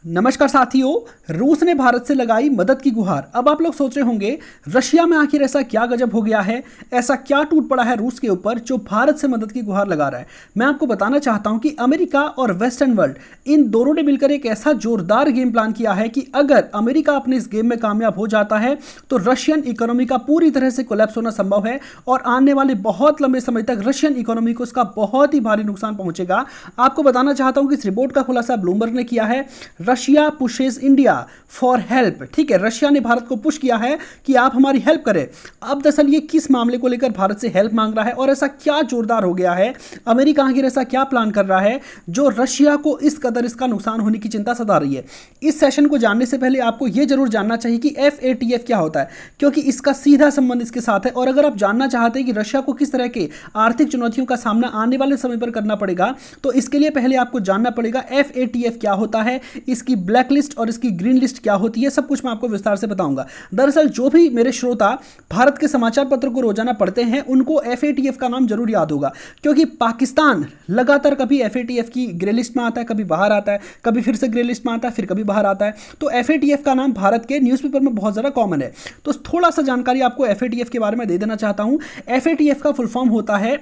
नमस्कार साथियों। रूस ने भारत से लगाई मदद की गुहार। अब आप लोग सोच रहे होंगे रशिया में आखिर ऐसा क्या गजब हो गया है, ऐसा क्या टूट पड़ा है रूस के ऊपर जो भारत से मदद की गुहार लगा रहा है। मैं आपको बताना चाहता हूं कि अमेरिका और वेस्टर्न वर्ल्ड इन दोनों ने मिलकर एक ऐसा जोरदार गेम प्लान किया है कि अगर अमेरिका अपने इस गेम में कामयाब हो जाता है तो रशियन इकोनॉमी का पूरी तरह से कोलैप्स होना संभव है और आने वाले बहुत लंबे समय तक रशियन इकोनॉमी को इसका बहुत ही भारी नुकसान पहुंचेगा। आपको बताना चाहता हूं कि इस रिपोर्ट का खुलासा ब्लूमबर्ग ने किया है। Russia pushes India for help. ठीक है, रशिया ने भारत को पुश किया है कि आप हमारी हेल्प करें। अब दरअसल ये किस मामले को लेकर भारत से हेल्प मांग रहा है और ऐसा क्या जोरदार हो गया है, अमेरिका आखिर ऐसा क्या प्लान कर रहा है जो रशिया को इस कदर इसका नुकसान होने की चिंता सता रही है। इस सेशन को जानने से पहले आपको यह जरूर जानना चाहिए कि FATF क्या होता है, क्योंकि इसका सीधा संबंध इसके साथ है। और अगर आप जानना चाहते हैं कि रशिया को किस तरह के आर्थिक चुनौतियों का सामना आने वाले समय पर करना पड़ेगा, तो इसके लिए पहले आपको जानना पड़ेगा FATF क्या होता है, इसकी ब्लैक लिस्ट और इसकी ग्रीन लिस्ट क्या होती है। सब कुछ मैं आपको विस्तार से बताऊंगा। दरअसल जो भी मेरे श्रोता भारत के समाचार पत्र को रोजाना पढ़ते हैं उनको FATF का नाम जरूर याद होगा, क्योंकि पाकिस्तान लगातार कभी FATF की ग्रे लिस्ट में आता है, कभी बाहर आता है, कभी फिर से ग्रे लिस्ट में आता है, फिर कभी बाहर आता है। तो FATF का नाम भारत के न्यूज़पेपर में बहुत ज़्यादा कॉमन है। तो थोड़ा सा जानकारी आपको FATF के बारे में दे देना चाहता हूं। FATF का फुल फॉर्म होता है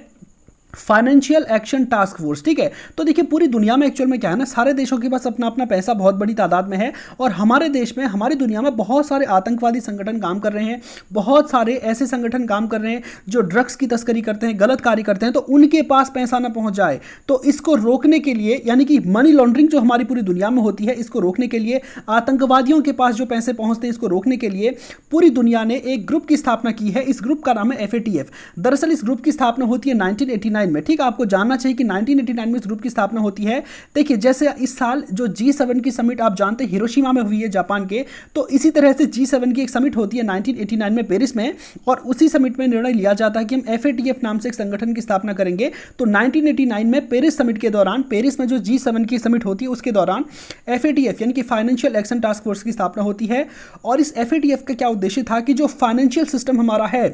फाइनेंशियल एक्शन टास्क फोर्स। ठीक है, तो देखिए पूरी दुनिया में एक्चुअल में क्या है ना, सारे देशों के पास अपना अपना पैसा बहुत बड़ी तादाद में है और हमारे देश में, हमारी दुनिया में बहुत सारे आतंकवादी संगठन काम कर रहे हैं, बहुत सारे ऐसे संगठन काम कर रहे हैं जो ड्रग्स की तस्करी करते हैं, गलत कार्य करते हैं। तो उनके पास पैसा ना पहुंच जाए, तो इसको रोकने के लिए, यानी कि मनी लॉन्ड्रिंग जो हमारी पूरी दुनिया में होती है, इसको रोकने के लिए, आतंकवादियों के पास जो पैसे पहुंचते हैं इसको रोकने के लिए पूरी दुनिया ने एक ग्रुप की स्थापना की है। इस ग्रुप का नाम है FATF। दरअसल इस ग्रुप की स्थापना होती है 1989 में। ठीक, आपको जानना चाहिए कि 1989 में इस ग्रुप की स्थापना होती है। देखिए जैसे इस साल जो G7 की समिट आप जानते हैं हिरोशिमा में हुई है जापान के, तो इसी तरह से G7 की एक समिट होती है 1989 में पेरिस में, और उसी समिट में निर्णय लिया जाता है कि हम FATF नाम से एक संगठन की स्थापना करेंगे। तो 1989 में पेरिस समिट के दौरान, पेरिस में जो G7 की समिट होती है उसके दौरान FATF यानी कि फाइनेंशियल एक्शन टास्क फोर्स की स्थापना होती है। और इस FATF का क्या उद्देश्य था कि जो फाइनेंशियल सिस्टम हमारा है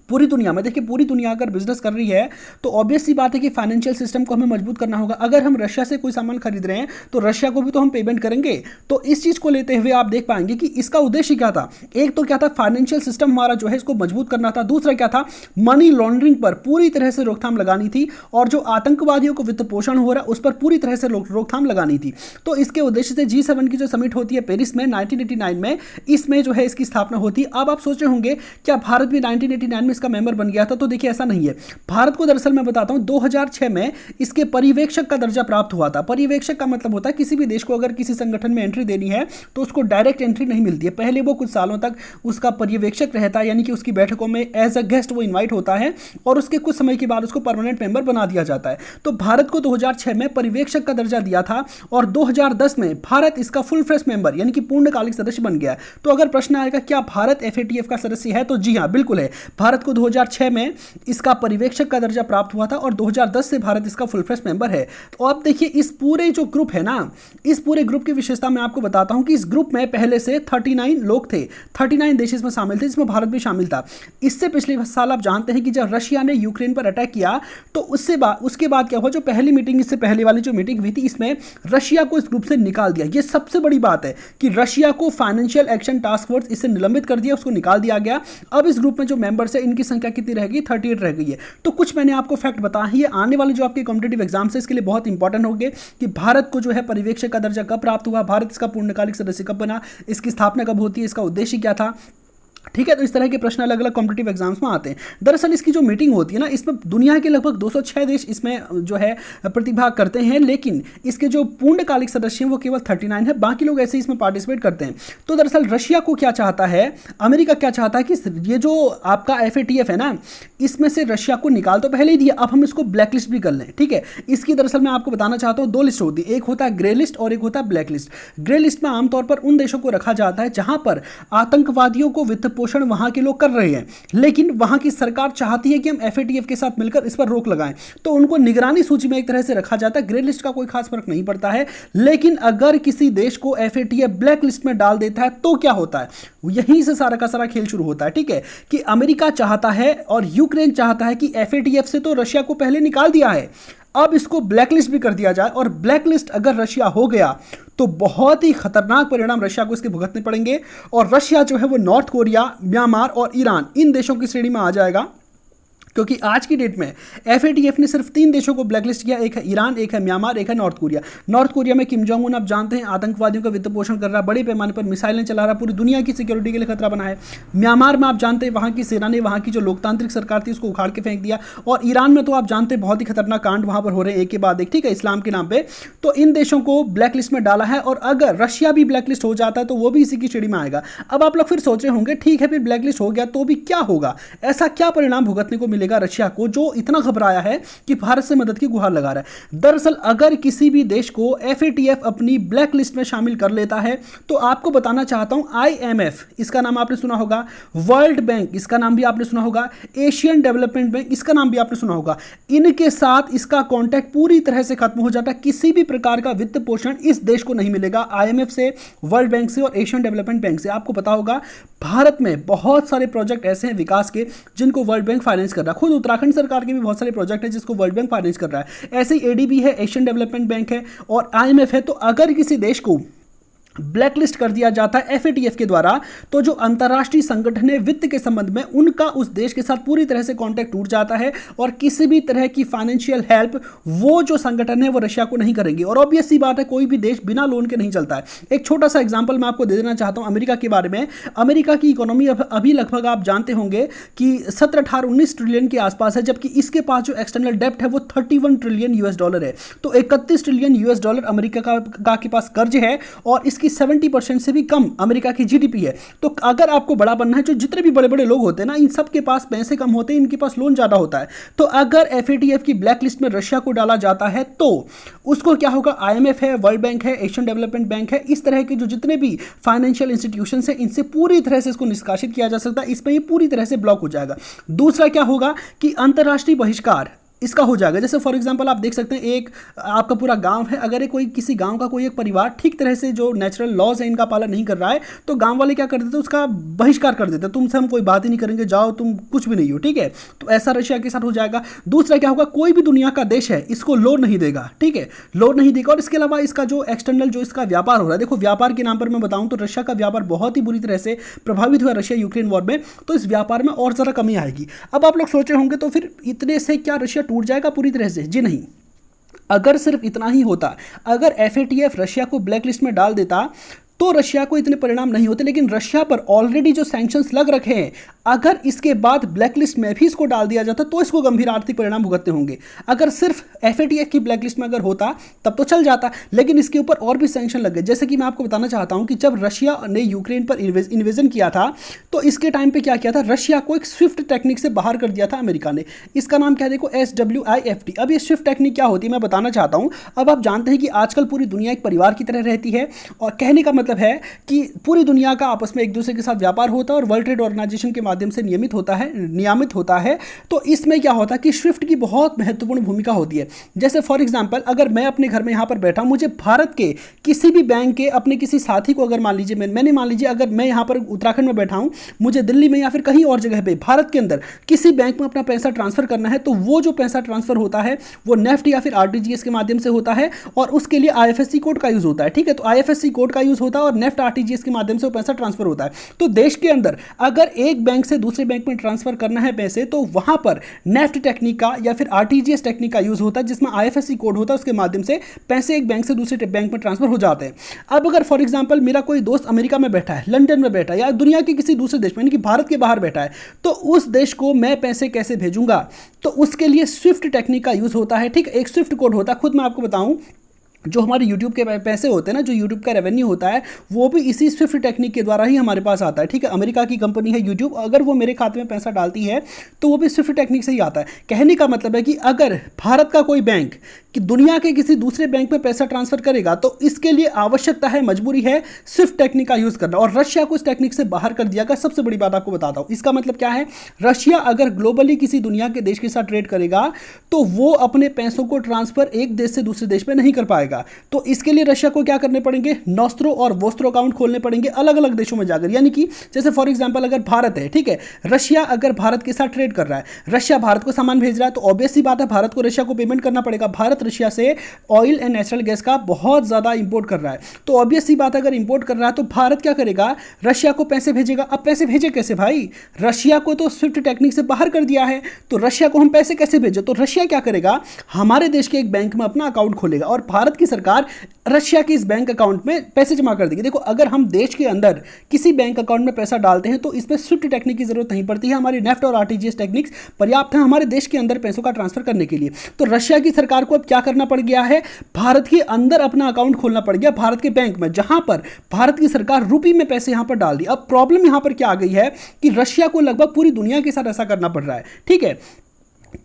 पूरी दुनिया में, देखिए पूरी दुनिया अगर बिजनेस कर रही है तो ऑब्वियस सी बात है कि फाइनेंशियल सिस्टम को हमें मजबूत करना होगा। अगर हम रशिया से कोई सामान खरीद रहे हैं तो रशिया को भी तो हम पेमेंट करेंगे। तो इस चीज को लेते हुए आप देख पाएंगे कि इसका उद्देश्य क्या था। एक तो क्या था, फाइनेंशियल सिस्टम हमारा जो है इसको मजबूत करना था। दूसरा क्या था, मनी लॉन्ड्रिंग पर पूरी तरह से रोकथाम लगानी थी, और जो आतंकवादियों को वित्त पोषण हो रहा है उस पर पूरी तरह से रोकथाम लगानी थी। तो इसके उद्देश्य से G7 की जो समिट होती है पेरिस में 1989 में, इसमें जो है इसकी स्थापना होती है। अब आप सोच रहे होंगे क्या भारत भी 1989 में इसका मेंबर बन गया था, तो देखिए ऐसा नहीं है। भारत को दरअसल मैं बताता हूं 2006 में इसके पर्यवेक्षक का दर्जा प्राप्त हुआ था। पर्यवेक्षक का मतलब होता है किसी भी देश को अगर किसी संगठन में एंट्री देनी है तो उसको डायरेक्ट एंट्री नहीं मिलती है, पहले वो कुछ सालों तक उसका पर्यवेक्षक रहता है, यानी कि उसकी बैठकों में एज अ गेस्ट वो इन्वाइट होता है और उसके कुछ समय के बाद उसको परमानेंट मेंबर बना दिया जाता है। तो भारत को 2006 में पर्यवेक्षक का दर्जा दिया था और 2010 में भारत इसका फुल फ्रेश मेंबर यानी कि पूर्णकालिक सदस्य बन गया। तो अगर प्रश्न आएगा क्या भारत FATF का सदस्य है, तो जी हां बिल्कुल है। भारत को 2006 में इसका पर्यवेक्षक का दर्जा प्राप्त हुआ था और 2010 से भारत इसका फुल फ्रेश मेंबर है। तो अब देखिए इस पूरे जो ग्रुप है ना, इस पूरे ग्रुप की विशेषता मैं आपको बताता हूं कि इस ग्रुप में पहले से 39 लोग थे, 39 देश इसमें शामिल थे, जिसमें भारत भी शामिल था। इससे पिछले साल आप जानते हैं कि जब रशिया ने यूक्रेन पर अटैक किया तो उसके बाद क्या हुआ, जो पहली मीटिंग, इससे पहले वाली जो मीटिंग हुई थी, इसमें रशिया को इस ग्रुप से निकाल दिया। यह सबसे बड़ी बात है कि रशिया को फाइनेंशियल एक्शन टास्क फोर्स इससे निलंबित कर दिया, उसको निकाल दिया गया। अब इस ग्रुप में जो मेंबर्स है इनकी संख्या कितनी रहेगी, 38 रह गई है। तो कुछ मैंने आपको फैक्ट बताया है, ये आने वाले जो आपके कॉम्पिटिटिव एग्जाम है इसके लिए बहुत इंपॉर्टेंट होंगे कि भारत को जो है पर्यवेक्षक का दर्जा कब प्राप्त हुआ, भारत इसका पूर्णकालिक सदस्य कब बना, इसकी स्थापना कब होती है, इसका उद्देश्य क्या था। ठीक है, तो इस तरह के प्रश्न अलग अलग कॉम्पिटिटिव एग्जाम्स में आते हैं। दरअसल इसकी जो मीटिंग होती है ना, इसमें दुनिया के लगभग 206 देश इसमें जो है प्रतिभाग करते हैं, लेकिन इसके जो पूर्णकालिक सदस्य हैं वो केवल 39 है, बाकी लोग ऐसे इसमें पार्टिसिपेट करते हैं। तो दरअसल रशिया को क्या चाहता है, अमेरिका क्या चाहता है कि ये जो आपका FATF है ना, इसमें से रशिया को निकाल तो पहले ही दिया, अब हम इसको ब्लैक लिस्ट भी कर लें। ठीक है, इसकी दरअसल मैं आपको बताना चाहता हूँ 2 लिस्ट होती है, एक होता है ग्रे लिस्ट और एक होता है ब्लैक लिस्ट। ग्रे लिस्ट में आमतौर पर उन देशों को रखा जाता है जहां पर आतंकवादियों को वित्त पोषण वहां के लोग कर रहे हैं, लेकिन वहां की सरकार चाहती है कि हम FATF के साथ मिलकर इस पर रोक लगाएं, तो उनको निगरानी सूची में एक तरह से रखा जाता है। ग्रे लिस्ट का कोई खास फर्क नहीं पड़ता है। लेकिन अगर किसी देश को FATF ब्लैक लिस्ट में डाल देता है तो क्या होता है, यहीं से सारा का सारा खेल शुरू होता है। ठीक है, कि अमेरिका चाहता है और यूक्रेन चाहता है कि FATF से तो रशिया को पहले निकाल दिया है, अब इसको ब्लैकलिस्ट भी कर दिया जाए, और ब्लैकलिस्ट अगर रशिया हो गया तो बहुत ही खतरनाक परिणाम रशिया को इसके भुगतने पड़ेंगे और रशिया जो है वो नॉर्थ कोरिया, म्यांमार और ईरान इन देशों की श्रेणी में आ जाएगा, क्योंकि आज की डेट में एफएटीएफ ने सिर्फ 3 देशों को ब्लैकलिस्ट किया, एक है ईरान, एक है म्यांमार, एक है नॉर्थ कोरिया। नॉर्थ कोरिया में किम जोंग उन आप जानते हैं आतंकवादियों का वित्त पोषण कर रहा है, बड़े पैमाने पर मिसाइलें चला रहा है, पूरी दुनिया की सिक्योरिटी के लिए खतरा बना है। म्यांमार में आप जानते हैं वहाँ की सेना ने वहाँ की जो लोकतांत्रिक सरकार थी उसको उखाड़ के फेंक दिया, और ईरान में तो आप जानते हैं बहुत ही खतरनाक कांड वहाँ पर हो रहे हैं एक के बाद एक, ठीक है, इस्लाम के नाम पर। तो इन देशों को ब्लैकलिस्ट में डाला है, और अगर रशिया भी ब्लैकलिस्ट हो जाता है तो वो भी इसी की श्रेणी में आएगा। अब आप लोग फिर सोच रहे होंगे ठीक है फिर ब्लैकलिस्ट हो गया तो भी क्या होगा, ऐसा क्या परिणाम भुगतने को मिलेगा रशिया को जो इतना घबराया है कि भारत से मदद की गुहार लगा रहा है। दरअसल अगर किसी भी देश को एफएटीएफ अपनी ब्लैक लिस्ट में शामिल कर लेता है तो आपको बताना चाहता हूं आईएमएफ, इसका नाम आपने सुना होगा, वर्ल्ड बैंक, इसका नाम भी आपने सुना होगा, एशियन डेवलपमेंट बैंक, इसका नाम भी आपने सुना होगा, इनके साथ इसका कांटेक्ट पूरी तरह से खत्म हो जाता है। किसी भी प्रकार का वित्त पोषण इस देश को नहीं मिलेगा आईएमएफ से, वर्ल्ड बैंक से और एशियन डेवलपमेंट बैंक से। आपको पता होगा भारत में बहुत सारे प्रोजेक्ट ऐसे हैं विकास के जिनको वर्ल्ड बैंक फाइनेंस कर रहा है, खुद उत्तराखंड सरकार के भी बहुत सारे प्रोजेक्ट हैं जिसको वर्ल्ड बैंक फाइनेंस कर रहा है। ऐसे ही एडीबी है, एशियन डेवलपमेंट बैंक है और आईएमएफ है। तो अगर किसी देश को ब्लैकलिस्ट कर दिया जाता है एफएटीएफ के द्वारा तो जो अंतर्राष्ट्रीय संगठन है वित्त के संबंध में उनका उस देश के साथ पूरी तरह से कांटेक्ट टूट जाता है और किसी भी तरह की फाइनेंशियल हेल्प वो जो संगठन है वो रशिया को नहीं करेंगे। और ऑब्वियस सी बात है कोई भी देश बिना लोन के नहीं चलता है। एक छोटा सा एग्जांपल मैं आपको दे देना चाहता हूं अमेरिका के बारे में। अमेरिका की इकोनॉमी अभी लगभग आप जानते होंगे कि 17-18-19 ट्रिलियन के आसपास है, जबकि इसके पास जो एक्सटर्नल डेप्ट है वो 31 ट्रिलियन यूएस डॉलर है। तो 31 ट्रिलियन यूएस डॉलर अमेरिका का के पास कर्ज है और इसकी 70% से भी कम अमेरिका की जीडीपी है। तो अगर आपको बड़ा बनना है, जो जितने भी बड़े बड़े लोग होते हैं ना इन सब के पास पैसे कम होते हैं, इनके पास लोन ज्यादा होता है। तो अगर एफएटीएफ की ब्लैक लिस्ट में रशिया को डाला जाता है तो उसको क्या होगा, आईएमएफ है, वर्ल्ड बैंक है, एशियन डेवलपमेंट बैंक है, इस तरह के जो जितने भी फाइनेंशियल इंस्टीट्यूशंस है इनसे पूरी तरह से इसको निष्कासित किया जा सकता है, इसमें ये पूरी तरह से ब्लॉक हो जाएगा। दूसरा क्या होगा कि अंतर्राष्ट्रीय बहिष्कार इसका हो जाएगा। जैसे फॉर एग्जांपल आप देख सकते हैं एक आपका पूरा गांव है, अगर कोई किसी गांव का कोई एक परिवार ठीक तरह से जो नेचुरल लॉज है इनका पालन नहीं कर रहा है तो गांव वाले क्या कर देते हैं, उसका बहिष्कार कर देते हैं, तुमसे हम कोई बात ही नहीं करेंगे, जाओ तुम कुछ भी नहीं हो, ठीक है। तो ऐसा रशिया के साथ हो जाएगा। दूसरा क्या होगा, कोई भी दुनिया का देश है इसको लोन नहीं देगा, ठीक है, लोन नहीं देगा। और इसके अलावा इसका जो एक्सटर्नल जो इसका व्यापार हो रहा है, देखो व्यापार के नाम पर मैं बताऊं तो रशिया का व्यापार बहुत ही बुरी तरह से प्रभावित हुआ रशिया यूक्रेन वॉर में, तो इस व्यापार में और ज़्यादा कमी आएगी। अब आप लोग सोच रहे होंगे तो फिर इतने से क्या रशिया टूट जाएगा पूरी तरह से? जी नहीं। अगर सिर्फ इतना ही होता, अगर एफएटीएफ रशिया को ब्लैकलिस्ट में डाल देता तो रशिया को इतने परिणाम नहीं होते, लेकिन रशिया पर ऑलरेडी जो सैंक्शंस लग रखे हैं, अगर इसके बाद ब्लैकलिस्ट में भी इसको डाल दिया जाता तो इसको गंभीर आर्थिक परिणाम भुगतने होंगे। अगर सिर्फ एफएटीएफ की ब्लैकलिस्ट में अगर होता तब तो चल जाता, लेकिन इसके ऊपर और भी सैंक्शन लग गए। जैसे कि मैं आपको बताना चाहता हूं कि जब रशिया ने यूक्रेन पर इन्वेजन किया था तो इसके टाइम पे क्या किया था, रशिया को एक स्विफ्ट टेक्निक से बाहर कर दिया था अमेरिका ने। इसका नाम क्या है, देखो SWIFT। अब ये स्विफ्ट टेक्निक क्या होती है मैं बताना चाहता हूं। अब आप जानते हैं कि आजकल पूरी दुनिया एक परिवार की तरह रहती है, और कहने का मतलब है कि पूरी दुनिया का आपस में एक दूसरे के साथ व्यापार होता है और वर्ल्ड ट्रेड ऑर्गेनाइजेशन के माध्यम से नियमित होता है। तो इसमें क्या होता है कि स्विफ्ट की बहुत महत्वपूर्ण भूमिका होती है। जैसे फॉर एग्जांपल अगर मैं अपने घर में यहाँ पर बैठा हूँ, मुझे भारत के किसी भी बैंक के अपने किसी साथी को अगर मान लीजिए मैंने मान लीजिए अगर मैं यहाँ पर उत्तराखंड में बैठा हूँ, मुझे दिल्ली में या फिर कहीं और जगह पे भारत के अंदर किसी बैंक में अपना पैसा ट्रांसफर करना है, तो वो जो पैसा ट्रांसफर होता है वो नेफ्ट या फिर आरटीजीएस के माध्यम से होता है और उसके लिए आईएफएससी कोड का यूज होता है, ठीक है। तो आईएफएससी कोड का यूज होता है और नेफ्ट आरटीजीएस के माध्यम से वो पैसा ट्रांसफर होता है। तो देश के अंदर अगर एक बैंक से दूसरे बैंक में ट्रांसफर करना है पैसे, तो वहां पर नेफ्ट टेक्निक का या फिर आरटीजीएस टेक्निक का यूज होता है, जिसमें आईएफएससी कोड होता है, उसके माध्यम से पैसे एक बैंक से दूसरे बैंक में ट्रांसफर हो जाते हैं। अब अगर फॉर एग्जांपल मेरा कोई दोस्त अमेरिका में बैठा है, लंदन में बैठा है या दुनिया के किसी दूसरे देश में, यानी कि भारत के बाहर बैठा है, तो उस देश को मैं पैसे कैसे भेजूंगा, तो उसके लिए स्विफ्ट टेक्निक का यूज होता है, ठीक। एक स्विफ्ट कोड होता है, खुद मैं आपको बताऊं जो हमारे YouTube के पैसे होते हैं ना, जो YouTube का रेवेन्यू होता है वो भी इसी स्विफ्ट टेक्निक के द्वारा ही हमारे पास आता है, ठीक है। अमेरिका की कंपनी है YouTube, अगर वो मेरे खाते में पैसा डालती है तो वो भी स्विफ्ट टेक्निक से ही आता है। कहने का मतलब है कि अगर भारत का कोई बैंक कि दुनिया के किसी दूसरे बैंक में पैसा ट्रांसफर करेगा तो इसके लिए आवश्यकता है, मजबूरी है स्विफ्ट टेक्निक का यूज करना, और रशिया को इस टेक्निक से बाहर कर दिया गया। सबसे बड़ी बात आपको बताता हूं, इसका मतलब क्या है, रशिया अगर ग्लोबली किसी दुनिया के देश के साथ ट्रेड करेगा तो वो अपने पैसों को ट्रांसफर एक देश से दूसरे देश में नहीं कर पाएगा। पाएगा। तो इसके लिए रशिया को क्या करने पड़ेंगे, नोस्त्रो और वोस्त्रो अकाउंट खोलने पड़ेंगे अलग अलग देशों में जाकर। यानी कि जैसे फॉर एग्जांपल अगर भारत है, ठीक है, रशिया अगर भारत के साथ ट्रेड कर रहा है, रशिया भारत को सामान भेज रहा है, तो ऑब्वियस सी बात है भारत को रशिया को पेमेंट करना पड़ेगा। भारत रशिया से ऑयल एंड नेचुरल गैस का बहुत ज्यादा इंपोर्ट कर रहा है, तो ऑब्वियस सी बात है अगर इंपोर्ट कर रहा है तो भारत क्या करेगा, रशिया को पैसे भेजेगा। अब पैसे भेजे कैसे भाई, रशिया को तो स्विफ्ट टेक्निक से बाहर कर दिया है, तो रशिया को हम पैसे कैसे भेजे, तो रशिया क्या करेगा, हमारे देश के एक बैंक में अपना अकाउंट खोलेगा और भारत की सरकार रशिया के इस बैंक अकाउंट में पैसे जमा कर देगी। देखो अगर हम देश के अंदर किसी बैंक अकाउंट में पैसा डालते हैं तो इसमें स्विफ्ट टेक्निक की जरूरत नहीं पड़ती है, हमारी नेफ्ट और आरटीजीएस टेक्निक्स पर्याप्त है हमारे देश के अंदर पैसों का ट्रांसफर करने के लिए। तो रशिया की सरकार को अब क्या करना पड़ गया है, भारत के अंदर अपना अकाउंट खोलना पड़ गया, भारत के बैंक में, जहां पर भारत की सरकार रुपी में पैसे यहां पर डाल दी। अब प्रॉब्लम यहां पर क्या आ गई है कि रशिया को लगभग पूरी दुनिया के साथ ऐसा करना पड़ रहा है, ठीक है।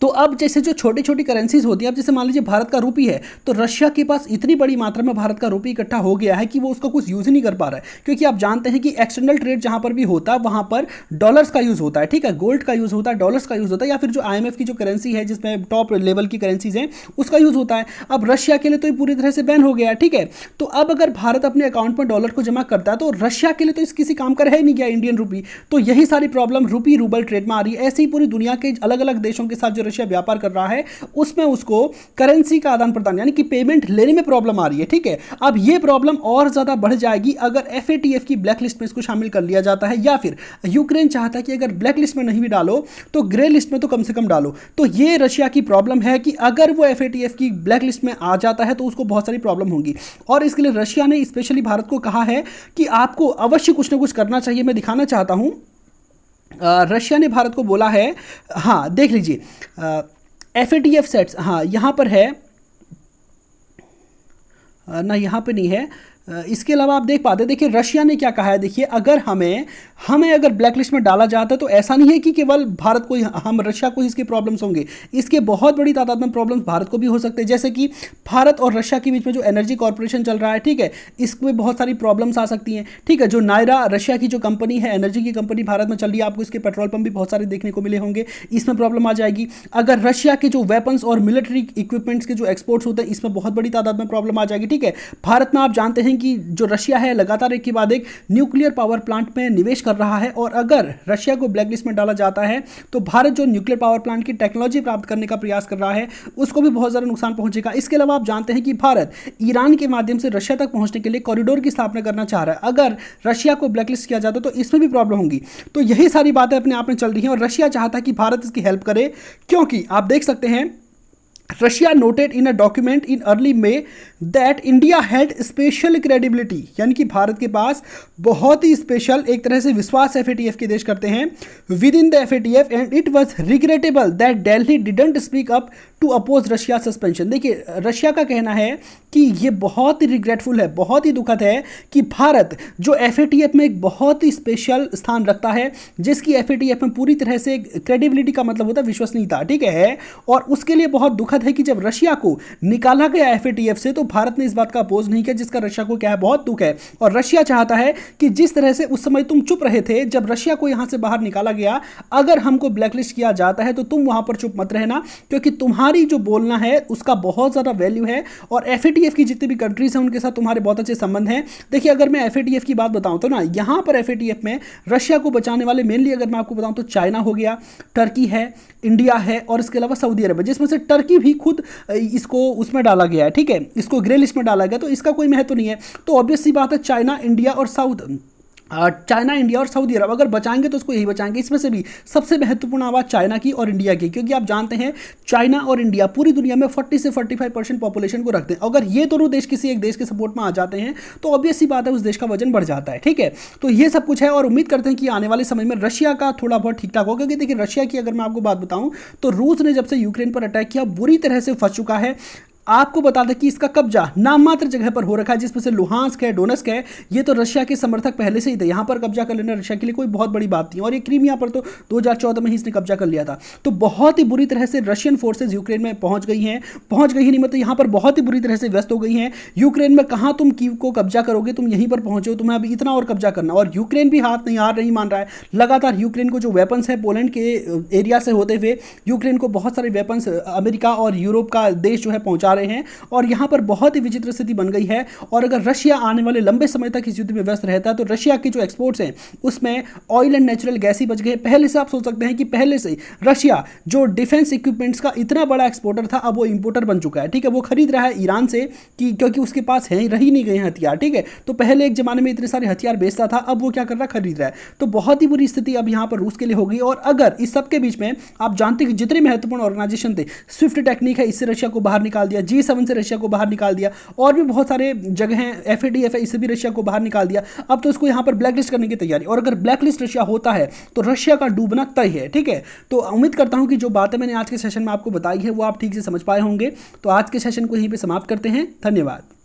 तो अब जैसे जो छोटी छोटी करेंसीज होती है, अब जैसे मान लीजिए भारत का रुपी है, तो रशिया के पास इतनी बड़ी मात्रा में भारत का रुपी इकट्ठा हो गया है कि वो उसका कुछ यूज ही नहीं कर पा रहा है, क्योंकि आप जानते हैं कि एक्सटर्नल ट्रेड जहां पर भी होता है वहां पर डॉलर्स का यूज होता है, ठीक है, गोल्ड का यूज होता है, डॉलर्स का यूज होता है, या फिर जो आईएमएफ की जो करेंसी है जिसमें टॉप लेवल की करेंसीज हैं उसका यूज होता है। अब रशिया के लिए तो ये पूरी तरह से बैन हो गया है, ठीक है। तो अब अगर भारत अपने अकाउंट में डॉलर को जमा करता है तो रशिया के लिए तो इस किसी काम का रह ही नहीं गया इंडियन रुपी। तो यही सारी प्रॉब्लम रुपी रूबल ट्रेड में आ रही है। ऐसे ही पूरी दुनिया के अलग अलग देशों के साथ जो रशिया व्यापार कर रहा है उसमें उसको करेंसी का आदान प्रदान यानी कि पेमेंट लेने में प्रॉब्लम आ रही है, ठीक है। अब यह प्रॉब्लम और ज्यादा बढ़ जाएगी अगर एफएटीएफ की ब्लैक लिस्ट में इसको शामिल कर लिया जाता है, या फिर यूक्रेन चाहता है कि अगर ब्लैक लिस्ट में नहीं भी डालो तो ग्रे लिस्ट में तो कम से कम डालो। तो यह रशिया की प्रॉब्लम है कि अगर वो एफएटीएफ की ब्लैक लिस्ट में आ जाता है तो उसको बहुत सारी प्रॉब्लम होगी, और इसके लिए रशिया ने स्पेशली भारत को कहा है कि आपको अवश्य कुछ ना कुछ करना चाहिए। मैं दिखाना चाहता हूं, रशिया ने भारत को बोला है, हाँ देख लीजिए एफएटीएफ सेट्स, हाँ यहाँ पर है ना, यहाँ पे नहीं है। इसके अलावा आप देख पाते, देखिए रशिया ने क्या कहा है, देखिए अगर हमें अगर ब्लैक लिस्ट में डाला जाता है तो ऐसा नहीं है कि केवल भारत को हम रशिया को ही इसके प्रॉब्लम्स होंगे, इसके बहुत बड़ी तादाद में प्रॉब्लम्स भारत को भी हो सकते हैं। जैसे कि भारत और रशिया के बीच में जो एनर्जी कॉर्पोरेशन चल रहा है, ठीक है, इसमें बहुत सारी प्रॉब्लम्स आ सकती हैं, ठीक है। जो नायरा रशिया की जो कंपनी है, एनर्जी की कंपनी भारत में चल रही है, आपको इसके पेट्रोल पंप भी बहुत सारे देखने को मिले होंगे, इसमें प्रॉब्लम आ जाएगी। अगर रशिया के जो वेपन्स और मिलिट्री इक्विपमेंट्स के जो एक्सपोर्ट्स होते हैं इसमें बहुत बड़ी तादाद में प्रॉब्लम आ जाएगी, ठीक है। भारत में आप जानते हैं कि जो रशिया है लगातार एक के बाद एक न्यूक्लियर पावर प्लांट में निवेश कर रहा है, और अगर रशिया को ब्लैक लिस्ट में डाला जाता है तो भारत जो न्यूक्लियर पावर प्लांट की टेक्नोलॉजी प्राप्त करने का प्रयास कर रहा है उसको भी बहुत ज्यादा नुकसान पहुंचेगा। इसके अलावा आप जानते हैं कि भारत ईरान के माध्यम से रशिया तक पहुंचने के लिए कॉरिडोर की स्थापना करना चाह रहा है। अगर रशिया को ब्लैक लिस्ट किया जाता तो इसमें भी प्रॉब्लम होगी। तो यही सारी बातें अपने आप में चल रही हैं और रशिया चाहता है कि भारत इसकी हेल्प करे, क्योंकि आप देख सकते हैं Russia noted in a document in early may that India had special credibility, यानी कि भारत के पास बहुत ही स्पेशल एक तरह से विश्वास एफएटीएफ के देश करते हैं within the FATF, and it was regrettable that Delhi didn't speak up to oppose Russia suspension. देखिए रशिया का कहना है कि ये बहुत ही रिग्रेटफुल है, बहुत ही दुखद है कि भारत जो एफएटीएफ में एक बहुत ही स्पेशल स्थान रखता है, जिसकी एफएटीएफ में पूरी तरह से क्रेडिबिलिटी का मतलब होता है विश्वसनीयता, ठीक है, और उसके लिए बहुत दुखद है कि जब रशिया को निकाला गया एफएटीएफ से तो भारत ने इस बात का अपोज नहीं किया, जिसका रशिया को क्या है बहुत दुख है। और रशिया चाहता है कि जिस तरह से उस समय तुम चुप रहे थे जब रशिया को यहां से बाहर निकाला गया, अगर हमको ब्लैकलिस्ट किया जाता है तो तुम वहां पर चुप मत रहना, क्योंकि तुम्हारी जो बोलना है उसका बहुत ज्यादा वैल्यू है, और एफएटीएफ की जितनी भी कंट्रीज हैं उनके साथ तुम्हारे बहुत अच्छे संबंध हैं। देखिए अगर मैं एफएटीएफ की बात बताऊं तो ना, यहां पर एफएटीएफ में रशिया को बचाने वाले मेनली अगर मैं आपको बताऊं तो चाइना हो गया, टर्की है, इंडिया है, और इसके अलावा सऊदी अरब, जिसमें से टर्की भी खुद इसको उसमें डाला गया है, ठीक है, इसको ग्रे लिस्ट में डाला गया, तो इसका कोई महत्व नहीं है। तो ऑब्वियस सी बात है चाइना, इंडिया और सऊदी अरब अगर बचाएंगे तो उसको यही बचाएंगे। इसमें से भी सबसे महत्वपूर्ण आवाज़ चाइना की और इंडिया की, क्योंकि आप जानते हैं चाइना और इंडिया पूरी दुनिया में 40 से 45% पॉपुलेशन को रखते हैं। अगर ये दोनों देश किसी एक देश के सपोर्ट में आ जाते हैं तो ऑब्वियस सी बात है उस देश का वजन बढ़ जाता है, ठीक है। तो ये सब कुछ है और उम्मीद करते हैं कि आने वाले समय में रशिया का थोड़ा बहुत ठीक ठाक होगा, क्योंकि देखिए रशिया की अगर मैं आपको बात बताऊं तो रूस ने जब से यूक्रेन पर अटैक किया बुरी तरह से फंस चुका है। आपको बता दें कि इसका कब्जा नाम मात्र जगह पर हो रखा है, जिसमें से लुहांस्क है, डोनेस्क है, ये तो रशिया के समर्थक पहले से ही थे। यहाँ पर कब्जा कर लेना रशिया के लिए कोई बहुत बड़ी बात नहीं, और ये क्रीमिया पर तो 2014 में ही इसने कब्जा कर लिया था। तो बहुत ही बुरी तरह से रशियन फोर्सेज यूक्रेन में पहुंच गई हैं, पहुंच गई ही नहीं मतलब यहाँ पर बहुत ही बुरी तरह से व्यस्त हो गई हैं। यूक्रेन में कहाँ तुम कीव को कब्जा करोगे, तुम यहीं पर पहुंचे हो, तुम्हें अभी इतना और कब्जा करना, और यूक्रेन भी हाथ नहीं हार नहीं मान रहा है। लगातार यूक्रेन को जो वेपन्स है पोलैंड के एरिया से होते हुए यूक्रेन को बहुत सारे वेपन्स अमेरिका और यूरोप का देश जो है पहुंचा रहे हैं और यहां पर बहुत ही विचित्र स्थिति बन गई है। और अगर रशिया आने वाले लंबे समय तक इस युद्ध में व्यस्त रहता है तो रशिया के जो एक्सपोर्ट्स हैं उसमें ऑयल एंड नेचुरल गैस ही बच गए। पहले से आप सोच सकते हैं कि पहले से रशिया जो डिफेंस इक्विपमेंट्स का इतना बड़ा एक्सपोर्टर था अब वो इंपोर्टर बन चुका है। ठीक है, वो खरीद रहा है ईरान से कि क्योंकि उसके पास है रही नहीं गए हैं हथियार। ठीक है, तो पहले एक जमाने में इतने सारे हथियार बेचता था, अब वो क्या कर रहा है, खरीद रहा है। तो बहुत ही बुरी स्थिति अब यहां पर रूस के लिए होगी। और अगर इस सब के बीच में आप जानते हैं कि जितने महत्वपूर्ण ऑर्गेनाइजेशन थे, स्विफ्ट टेक्निक है, इससे रशिया को बाहर निकाल दिया, G7 से रशिया को बाहर निकाल दिया, और भी बहुत सारे जगह हैं, FATF है, इससे भी रशिया को बाहर निकाल दिया। अब तो इसको यहां पर ब्लैकलिस्ट करने की तैयारी, और अगर ब्लैकलिस्ट रशिया होता है तो रशिया का डूबना तय है। ठीक है, तो उम्मीद करता हूं कि जो बातें मैंने आज के सेशन में आपको बताई है वो आप ठीक से समझ पाए होंगे। तो आज के सेशन को यहीं पे समाप्त करते हैं। धन्यवाद।